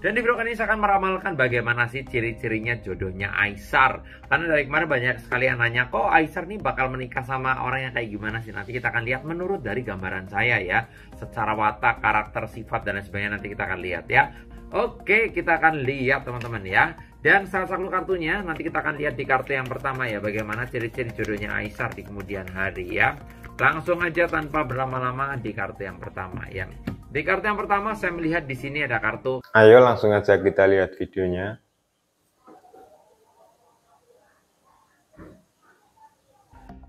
Dan di video kali ini saya akan meramalkan bagaimana sih ciri-cirinya jodohnya Aisar. Karena dari kemarin banyak sekali yang nanya, kok Aisar nih bakal menikah sama orang yang kayak gimana sih? Nanti kita akan lihat menurut dari gambaran saya ya. Secara watak, karakter, sifat, dan lain sebagainya nanti kita akan lihat ya. Oke, kita akan lihat teman-teman ya. Dan salah satu kartunya nanti kita akan lihat di kartu yang pertama ya. Bagaimana ciri-ciri jodohnya Aisar di kemudian hari ya. Langsung aja tanpa berlama-lama di kartu yang pertama ya. Di kartu yang pertama saya melihat di sini ada kartu. Ayo langsung aja kita lihat videonya.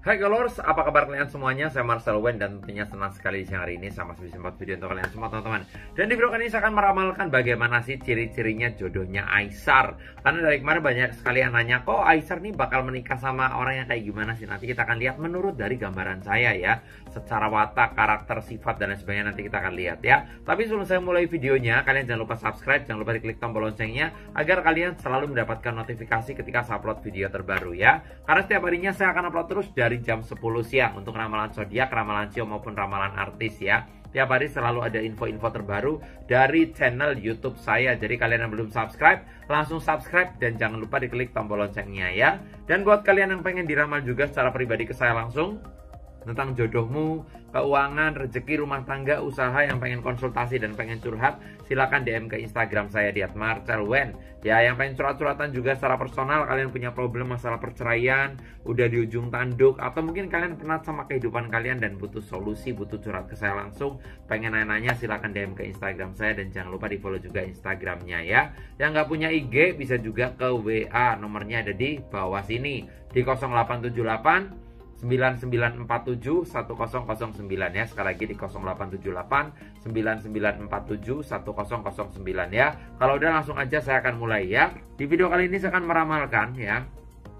Hai Galors, apa kabar kalian semuanya? Saya Marcel Wen dan tentunya senang sekali di siang hari ini saya masih bisa membuat video untuk kalian semua teman-teman. Dan di video kali ini saya akan meramalkan bagaimana sih ciri-cirinya jodohnya Aisar. Karena dari kemarin banyak sekali yang nanya, kok Aisar nih bakal menikah sama orang yang kayak gimana sih? Nanti kita akan lihat menurut dari gambaran saya ya. Secara watak, karakter, sifat, dan lain sebagainya nanti kita akan lihat ya. Tapi sebelum saya mulai videonya, kalian jangan lupa subscribe, jangan lupa diklik tombol loncengnya agar kalian selalu mendapatkan notifikasi ketika saya upload video terbaru ya. Karena setiap harinya saya akan upload terus dari jam 10 siang untuk ramalan zodiak, ramalan sio maupun ramalan artis ya. Tiap hari selalu ada info-info terbaru dari channel YouTube saya. Jadi kalian yang belum subscribe, langsung subscribe dan jangan lupa diklik tombol loncengnya ya. Dan buat kalian yang pengen diramal juga secara pribadi ke saya langsung tentang jodohmu, keuangan, rezeki, rumah tangga, usaha, yang pengen konsultasi dan pengen curhat, silakan DM ke Instagram saya di @marcelwen. Ya, yang pengen curhat-curhatan juga secara personal, kalian punya problem masalah perceraian, udah di ujung tanduk, atau mungkin kalian penat sama kehidupan kalian dan butuh solusi, butuh curhat ke saya langsung, pengen nanya-nanya, silakan DM ke Instagram saya dan jangan lupa di follow juga Instagramnya ya. Yang nggak punya IG bisa juga ke WA, nomornya ada di bawah sini di 0878 9947 1009 ya. Sekali lagi di 0878 9947 1009 ya. Kalau udah langsung aja saya akan mulai ya. Di video kali ini saya akan meramalkan ya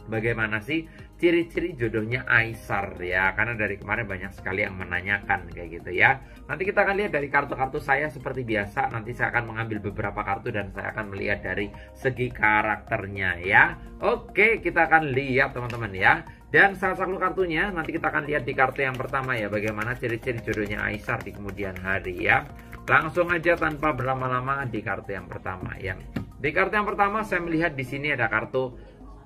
bagaimana sih ciri-ciri jodohnya Aisar ya. Karena dari kemarin banyak sekali yang menanyakan kayak gitu ya. Nanti kita akan lihat dari kartu-kartu saya seperti biasa. Nanti saya akan mengambil beberapa kartu dan saya akan melihat dari segi karakternya ya. Oke, kita akan lihat teman-teman ya. Dan salah satu kartunya nanti kita akan lihat di kartu yang pertama ya. Bagaimana ciri-ciri jodohnya Aisar di kemudian hari ya. Langsung aja tanpa berlama-lama di kartu yang pertama ya. Di kartu yang pertama saya melihat di sini ada kartu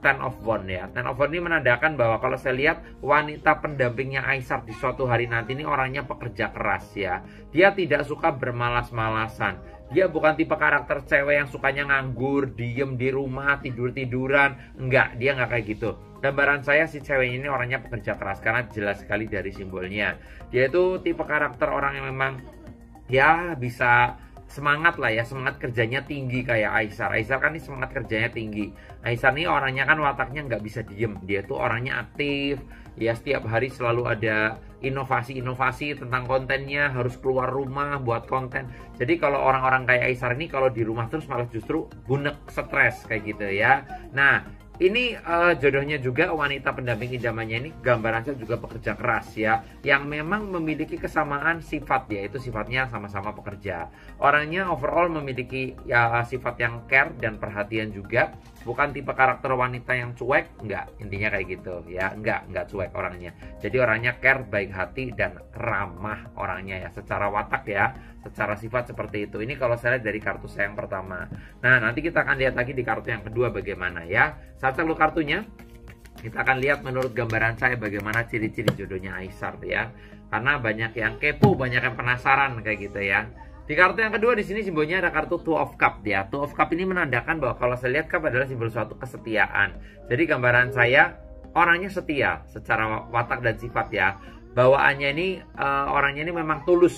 Ten of Wands ya. Ten of Wands ini menandakan bahwa kalau saya lihat wanita pendampingnya Aisar di suatu hari nanti ini orangnya pekerja keras ya. Dia tidak suka bermalas-malasan. Dia bukan tipe karakter cewek yang sukanya nganggur, diem di rumah, tidur-tiduran. Enggak, dia nggak kayak gitu. Gambaran saya si cewek ini orangnya pekerja keras karena jelas sekali dari simbolnya. Dia itu tipe karakter orang yang memang ya bisa semangat lah ya, semangat kerjanya tinggi kayak Aisar. Aisar kan ini semangat kerjanya tinggi. Aisar ini orangnya kan wataknya nggak bisa diem. Dia tuh orangnya aktif. Ya setiap hari selalu ada inovasi-inovasi tentang kontennya, harus keluar rumah buat konten. Jadi kalau orang-orang kayak Aisar ini kalau di rumah terus malah justru bunek, stres kayak gitu ya. Nah, ini jodohnya juga wanita pendamping idamannya ini gambarannya juga pekerja keras ya. Yang memang memiliki kesamaan sifat, yaitu sifatnya sama-sama pekerja. Orangnya overall memiliki ya sifat yang care dan perhatian juga. Bukan tipe karakter wanita yang cuek, enggak. Intinya kayak gitu ya, enggak cuek orangnya. Jadi orangnya care, baik hati dan ramah orangnya ya. Secara watak ya, secara sifat seperti itu. Ini kalau saya lihat dari kartu saya yang pertama. Nah, nanti kita akan lihat lagi di kartu yang kedua bagaimana ya. Satu kartunya kita akan lihat menurut gambaran saya bagaimana ciri-ciri jodohnya Aisar ya. Karena banyak yang kepo, banyak yang penasaran kayak gitu ya. Di kartu yang kedua di sini simbolnya ada kartu Two of Cup ya. Two of Cup ini menandakan bahwa kalau saya lihat cup adalah simbol suatu kesetiaan. Jadi gambaran saya orangnya setia secara watak dan sifat ya. Bawaannya ini orangnya ini memang tulus.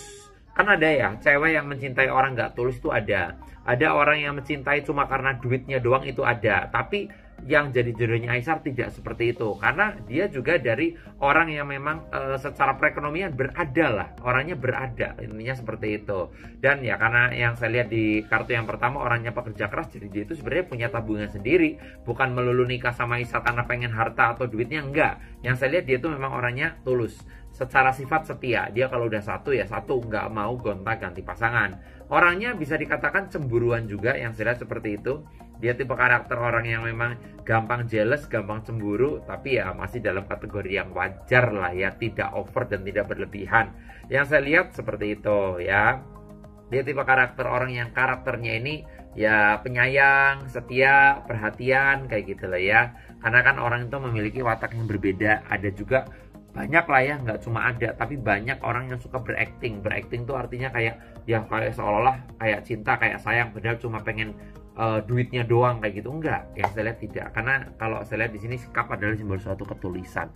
Kan ada ya cewek yang mencintai orang nggak tulus itu ada. Ada orang yang mencintai cuma karena duitnya doang itu ada. Tapi yang jadi jodohnya Aisar tidak seperti itu. Karena dia juga dari orang yang memang secara perekonomian berada lah. Orangnya berada. Intinya seperti itu. Dan ya karena yang saya lihat di kartu yang pertama orangnya pekerja keras. Jadi dia itu sebenarnya punya tabungan sendiri. Bukan melulu nikah sama Aisar karena pengen harta atau duitnya. Enggak. Yang saya lihat dia itu memang orangnya tulus. Secara sifat setia. Dia kalau udah satu ya satu. Nggak mau gonta-ganti pasangan. Orangnya bisa dikatakan cemburuan juga. Yang saya lihat seperti itu. Dia tipe karakter orang yang memang gampang jealous, gampang cemburu, tapi ya masih dalam kategori yang wajar lah ya, tidak over dan tidak berlebihan. Yang saya lihat seperti itu ya. Dia tipe karakter orang yang karakternya ini ya penyayang, setia, perhatian kayak gitu lah ya. Karena kan orang itu memiliki watak yang berbeda. Ada juga banyak lah ya, nggak cuma ada, tapi banyak orang yang suka berakting. Berakting tuh artinya kayak ya kayak seolah-olah kayak cinta, kayak sayang, padahal cuma pengen duitnya doang kayak gitu. Enggak, yang saya lihat tidak. Karena kalau saya lihat di sini sikap adalah simbol suatu ketulusan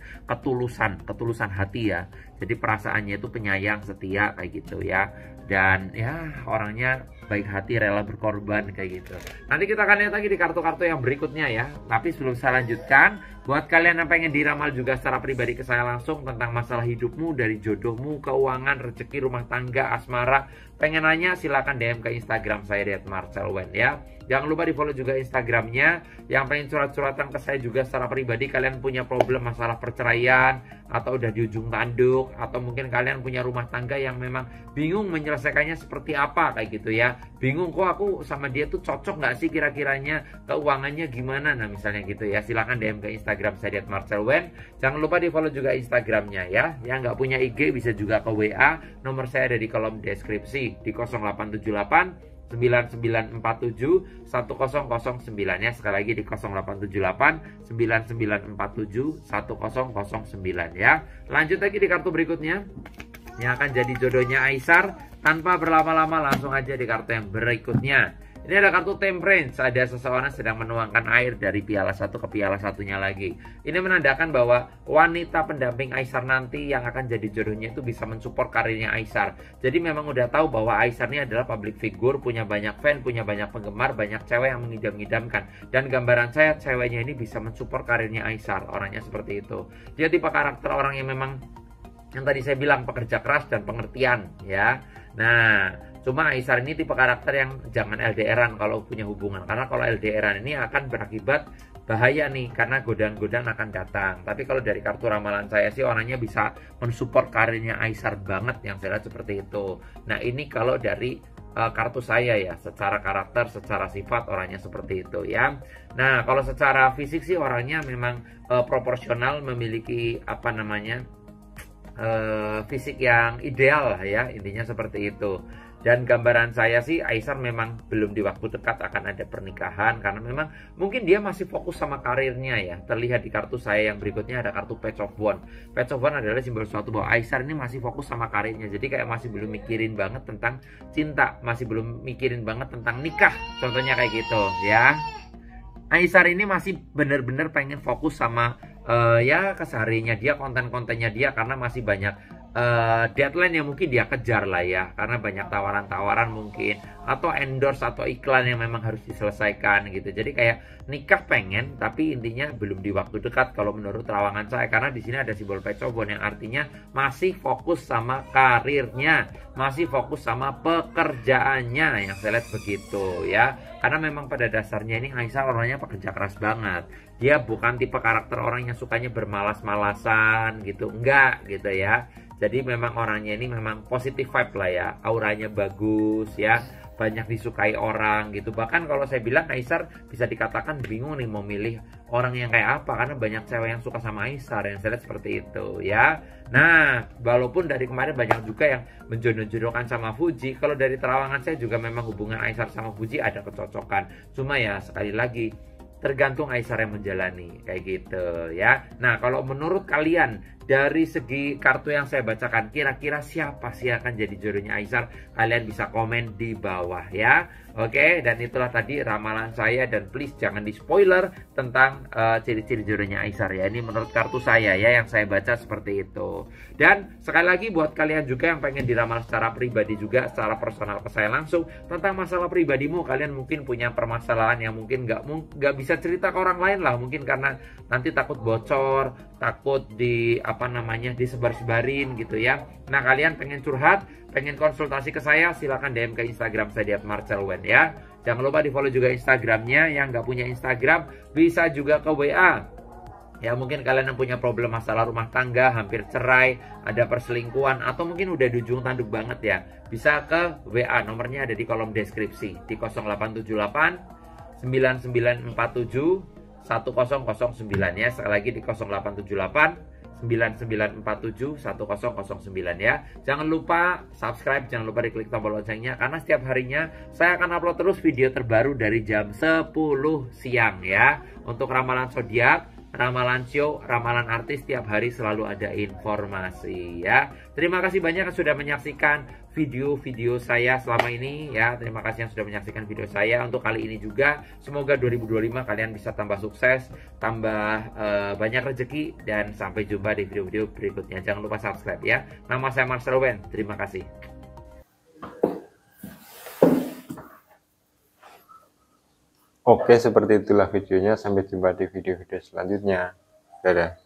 hati ya. Jadi perasaannya itu penyayang, setia kayak gitu ya. Dan ya orangnya baik hati, rela berkorban kayak gitu. Nanti kita akan lihat lagi di kartu-kartu yang berikutnya ya. Tapi sebelum saya lanjutkan, buat kalian yang pengen diramal juga secara pribadi ke saya langsung tentang masalah hidupmu, dari jodohmu, keuangan, rezeki, rumah tangga, asmara, pengen nanya silahkan DM ke Instagram saya @marcelwen ya. Jangan lupa di follow juga Instagramnya. Yang pengen curhat-curhatan ke saya juga secara pribadi, kalian punya problem masalah perceraian atau udah di ujung tanduk, atau mungkin kalian punya rumah tangga yang memang bingung menyelesaikannya seperti apa kayak gitu ya. Bingung kok aku sama dia tuh cocok nggak sih kira-kiranya, keuangannya gimana, nah misalnya gitu ya. Silahkan DM ke Instagram saya @marcelwen. Jangan lupa di follow juga Instagramnya ya. Yang nggak punya IG bisa juga ke WA. Nomor saya ada di kolom deskripsi di 0878 9947 1009 ya. Sekali lagi di 0878 9947 1009 ya. Lanjut lagi di kartu berikutnya yang akan jadi jodohnya Aisar. Tanpa berlama-lama langsung aja di kartu yang berikutnya. Ini ada kartu Temperance. Ada seseorang sedang menuangkan air dari piala satu ke piala satunya lagi. Ini menandakan bahwa wanita pendamping Aisar nanti yang akan jadi jodohnya itu bisa mensupport karirnya Aisar. Jadi memang udah tahu bahwa Aisar ini adalah public figure, punya banyak fan, punya banyak penggemar, banyak cewek yang mengidam-idamkan. Dan gambaran saya ceweknya ini bisa mensupport karirnya Aisar. Orangnya seperti itu. Dia tipe karakter orang yang memang yang tadi saya bilang pekerja keras dan pengertian ya. Nah, cuma Aisar ini tipe karakter yang jangan LDRan kalau punya hubungan. Karena kalau LDRan ini akan berakibat bahaya nih, karena godaan-godaan akan datang. Tapi kalau dari kartu ramalan saya sih orangnya bisa mensupport karirnya Aisar banget, yang saya lihat seperti itu. Nah ini kalau dari kartu saya ya, secara karakter, secara sifat orangnya seperti itu ya. Nah kalau secara fisik sih orangnya memang proporsional, memiliki apa namanya fisik yang ideal lah ya, intinya seperti itu. Dan gambaran saya sih Aisar memang belum di waktu dekat akan ada pernikahan, karena memang mungkin dia masih fokus sama karirnya ya. Terlihat di kartu saya yang berikutnya ada kartu Page of Wands. Page of Wands adalah simbol suatu bahwa Aisar ini masih fokus sama karirnya. Jadi kayak masih belum mikirin banget tentang cinta, masih belum mikirin banget tentang nikah, contohnya kayak gitu ya. Aisar ini masih bener-bener pengen fokus sama ya kesehariannya dia, konten-kontennya dia, karena masih banyak deadline yang mungkin dia kejar lah ya, karena banyak tawaran-tawaran mungkin, atau endorse atau iklan yang memang harus diselesaikan gitu. Jadi kayak nikah pengen, tapi intinya belum di waktu dekat kalau menurut terawangan saya, karena di sini ada simbol Page of Wands yang artinya masih fokus sama karirnya, masih fokus sama pekerjaannya, yang saya lihat begitu ya. Karena memang pada dasarnya ini Aisar orangnya pekerja keras banget. Dia bukan tipe karakter orang yang sukanya bermalas-malasan gitu, enggak gitu ya. Jadi memang orangnya ini memang positive vibe lah ya, auranya bagus ya, banyak disukai orang gitu. Bahkan kalau saya bilang Aisar bisa dikatakan bingung nih mau milih orang yang kayak apa, karena banyak cewek yang suka sama Aisar, yang saya lihat seperti itu ya. Nah, walaupun dari kemarin banyak juga yang menjodoh-jodohkan sama Fuji, kalau dari terawangan saya juga memang hubungan Aisar sama Fuji ada kecocokan. Cuma ya sekali lagi tergantung Aisar yang menjalani kayak gitu ya. Nah kalau menurut kalian dari segi kartu yang saya bacakan, kira-kira siapa sih yang akan jadi jodohnya Aisar? Kalian bisa komen di bawah ya. Oke, dan itulah tadi ramalan saya, dan please jangan di spoiler tentang ciri-ciri jodohnya Aisar ya. Ini menurut kartu saya ya, yang saya baca seperti itu. Dan sekali lagi buat kalian juga yang pengen diramal secara pribadi juga, secara personal ke saya langsung tentang masalah pribadimu, kalian mungkin punya permasalahan yang mungkin nggak bisa cerita ke orang lain lah, mungkin karena nanti takut bocor, takut di apa namanya disebar-sebarin gitu ya. Nah kalian pengen curhat, pengen konsultasi ke saya, silakan DM ke Instagram saya @marcelwen ya. Jangan lupa di follow juga Instagramnya. Yang nggak punya Instagram bisa juga ke WA ya. Mungkin kalian yang punya problem masalah rumah tangga, hampir cerai, ada perselingkuhan, atau mungkin udah di ujung tanduk banget ya, bisa ke WA. Nomornya ada di kolom deskripsi di 0878 9947 1009 ya. Sekali lagi di 0878 99471009 ya. Jangan lupa subscribe, jangan lupa diklik tombol loncengnya karena setiap harinya saya akan upload terus video terbaru dari jam 10 siang ya. Untuk ramalan zodiak, ramalan show, ramalan artis, tiap hari selalu ada informasi ya. Terima kasih banyak yang sudah menyaksikan video-video saya selama ini ya. Terima kasih yang sudah menyaksikan video saya. Untuk kali ini juga semoga 2025 kalian bisa tambah sukses, tambah banyak rezeki, dan sampai jumpa di video-video berikutnya. Jangan lupa subscribe ya. Nama saya Marcel Owen. Terima kasih. Oke, seperti itulah videonya. Sampai jumpa di video-video selanjutnya. Dadah.